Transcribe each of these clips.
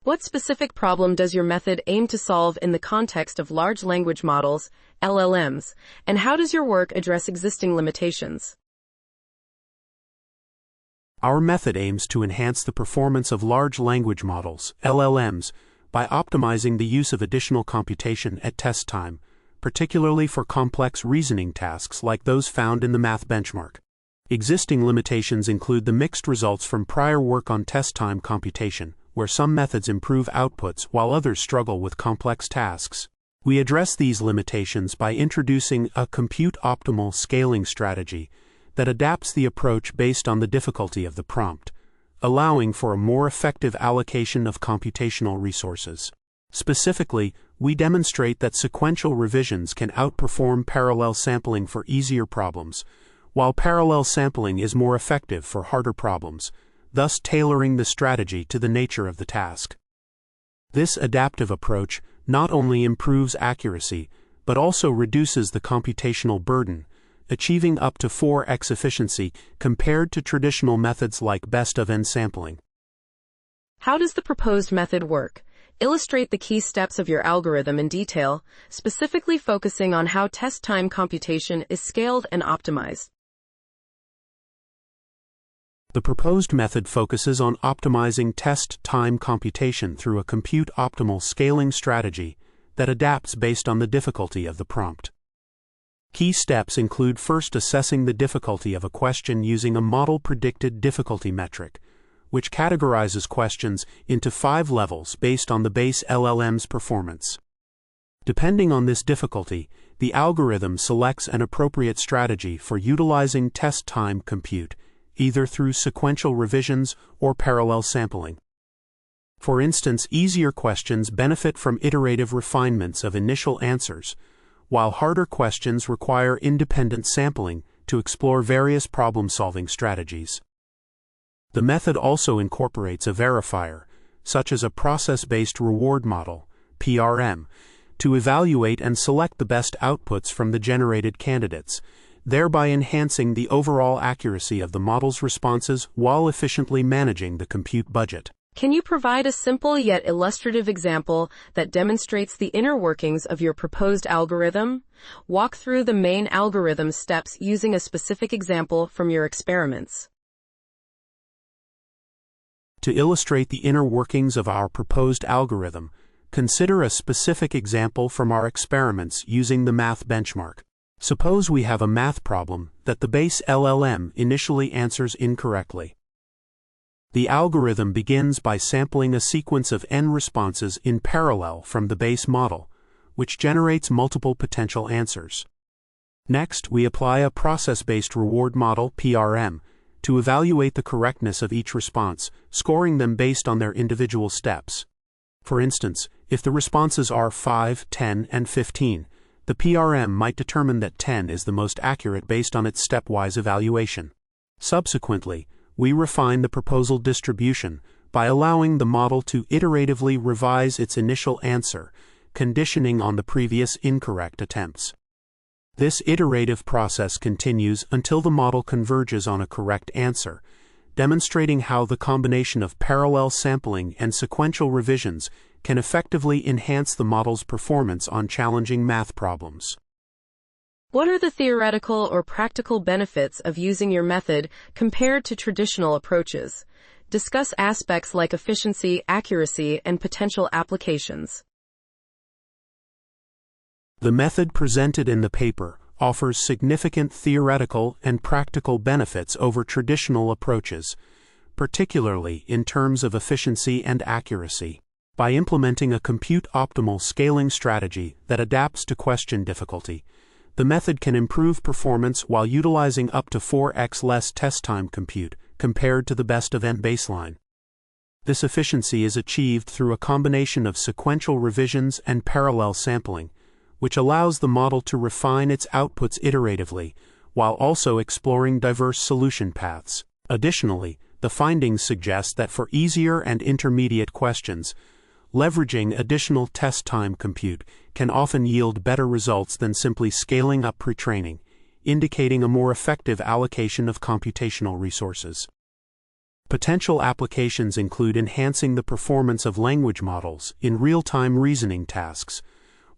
What specific problem does your method aim to solve in the context of large language models, LLMs, and how does your work address existing limitations? Our method aims to enhance the performance of large language models, LLMs, by optimizing the use of additional computation at test time, particularly for complex reasoning tasks like those found in the math benchmark. Existing limitations include the mixed results from prior work on test time computation, where some methods improve outputs while others struggle with complex tasks. We address these limitations by introducing a compute-optimal scaling strategy that adapts the approach based on the difficulty of the prompt, allowing for a more effective allocation of computational resources. Specifically, we demonstrate that sequential revisions can outperform parallel sampling for easier problems, while parallel sampling is more effective for harder problems, thus tailoring the strategy to the nature of the task. This adaptive approach not only improves accuracy, but also reduces the computational burden, achieving up to 4x efficiency compared to traditional methods like best-of-n sampling. How does the proposed method work? Illustrate the key steps of your algorithm in detail, specifically focusing on how test time computation is scaled and optimized. The proposed method focuses on optimizing test time computation through a compute-optimal scaling strategy that adapts based on the difficulty of the prompt. Key steps include first assessing the difficulty of a question using a model-predicted difficulty metric, which categorizes questions into 5 levels based on the base LLM's performance. Depending on this difficulty, the algorithm selects an appropriate strategy for utilizing test time compute, either through sequential revisions or parallel sampling. For instance, easier questions benefit from iterative refinements of initial answers, while harder questions require independent sampling to explore various problem-solving strategies. The method also incorporates a verifier, such as a process-based reward model, PRM, to evaluate and select the best outputs from the generated candidates, thereby enhancing the overall accuracy of the model's responses while efficiently managing the compute budget. Can you provide a simple yet illustrative example that demonstrates the inner workings of your proposed algorithm? Walk through the main algorithm steps using a specific example from your experiments. To illustrate the inner workings of our proposed algorithm, consider a specific example from our experiments using the math benchmark. Suppose we have a math problem that the base LLM initially answers incorrectly. The algorithm begins by sampling a sequence of n responses in parallel from the base model, which generates multiple potential answers. Next, we apply a process-based reward model, PRM, to evaluate the correctness of each response, scoring them based on their individual steps. For instance, if the responses are 5, 10, and 15, the PRM might determine that 10 is the most accurate based on its stepwise evaluation. Subsequently, we refine the proposal distribution by allowing the model to iteratively revise its initial answer, conditioning on the previous incorrect attempts. This iterative process continues until the model converges on a correct answer, demonstrating how the combination of parallel sampling and sequential revisions can effectively enhance the model's performance on challenging math problems. What are the theoretical or practical benefits of using your method compared to traditional approaches? Discuss aspects like efficiency, accuracy, and potential applications. The method presented in the paper offers significant theoretical and practical benefits over traditional approaches, particularly in terms of efficiency and accuracy. By implementing a compute-optimal scaling strategy that adapts to question difficulty, the method can improve performance while utilizing up to 4x less test time compute compared to the best-of-n baseline. This efficiency is achieved through a combination of sequential revisions and parallel sampling, which allows the model to refine its outputs iteratively, while also exploring diverse solution paths. Additionally, the findings suggest that for easier and intermediate questions, leveraging additional test time compute can often yield better results than simply scaling up pre-training, indicating a more effective allocation of computational resources. Potential applications include enhancing the performance of language models in real-time reasoning tasks,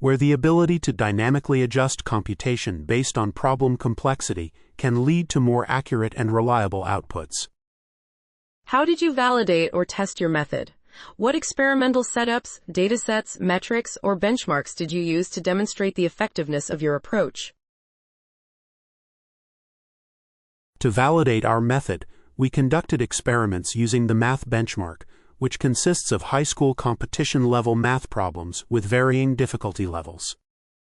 where the ability to dynamically adjust computation based on problem complexity can lead to more accurate and reliable outputs. How did you validate or test your method? What experimental setups, datasets, metrics, or benchmarks did you use to demonstrate the effectiveness of your approach? To validate our method, we conducted experiments using the math benchmark, which consists of high school competition-level math problems with varying difficulty levels.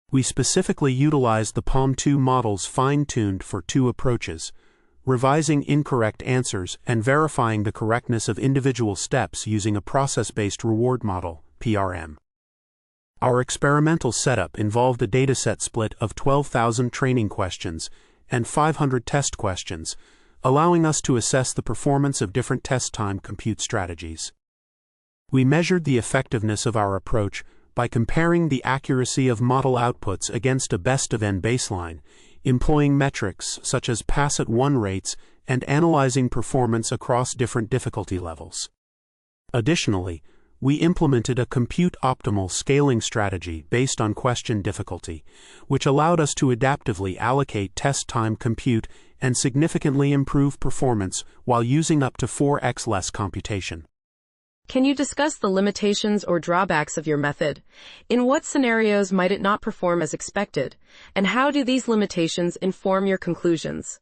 We specifically utilized the POM2 models fine-tuned for two approaches: revising incorrect answers and verifying the correctness of individual steps using a process-based reward model, PRM. Our experimental setup involved a dataset split of 12,000 training questions and 500 test questions, allowing us to assess the performance of different test time compute strategies. We measured the effectiveness of our approach by comparing the accuracy of model outputs against a best-of-n baseline, employing metrics such as pass-at-1 rates and analyzing performance across different difficulty levels. Additionally, we implemented a compute-optimal scaling strategy based on question difficulty, which allowed us to adaptively allocate test time compute and significantly improve performance while using up to 4x less computation. Can you discuss the limitations or drawbacks of your method? In what scenarios might it not perform as expected, and how do these limitations inform your conclusions?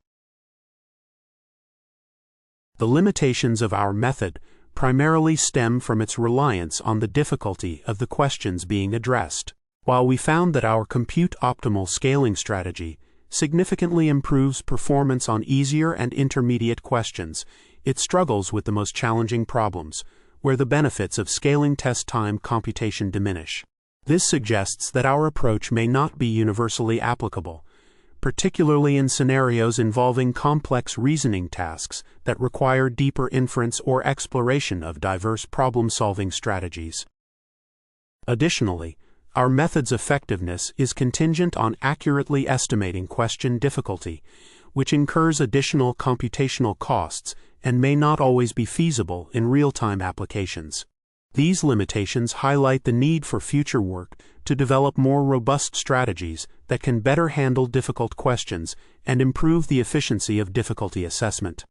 The limitations of our method primarily stem from its reliance on the difficulty of the questions being addressed. While we found that our compute-optimal scaling strategy significantly improves performance on easier and intermediate questions, it struggles with the most challenging problems, where the benefits of scaling test time computation diminish. This suggests that our approach may not be universally applicable, particularly in scenarios involving complex reasoning tasks that require deeper inference or exploration of diverse problem-solving strategies. Additionally, our method's effectiveness is contingent on accurately estimating question difficulty, which incurs additional computational costs and may not always be feasible in real-time applications. These limitations highlight the need for future work to develop more robust strategies that can better handle difficult questions and improve the efficiency of difficulty assessment.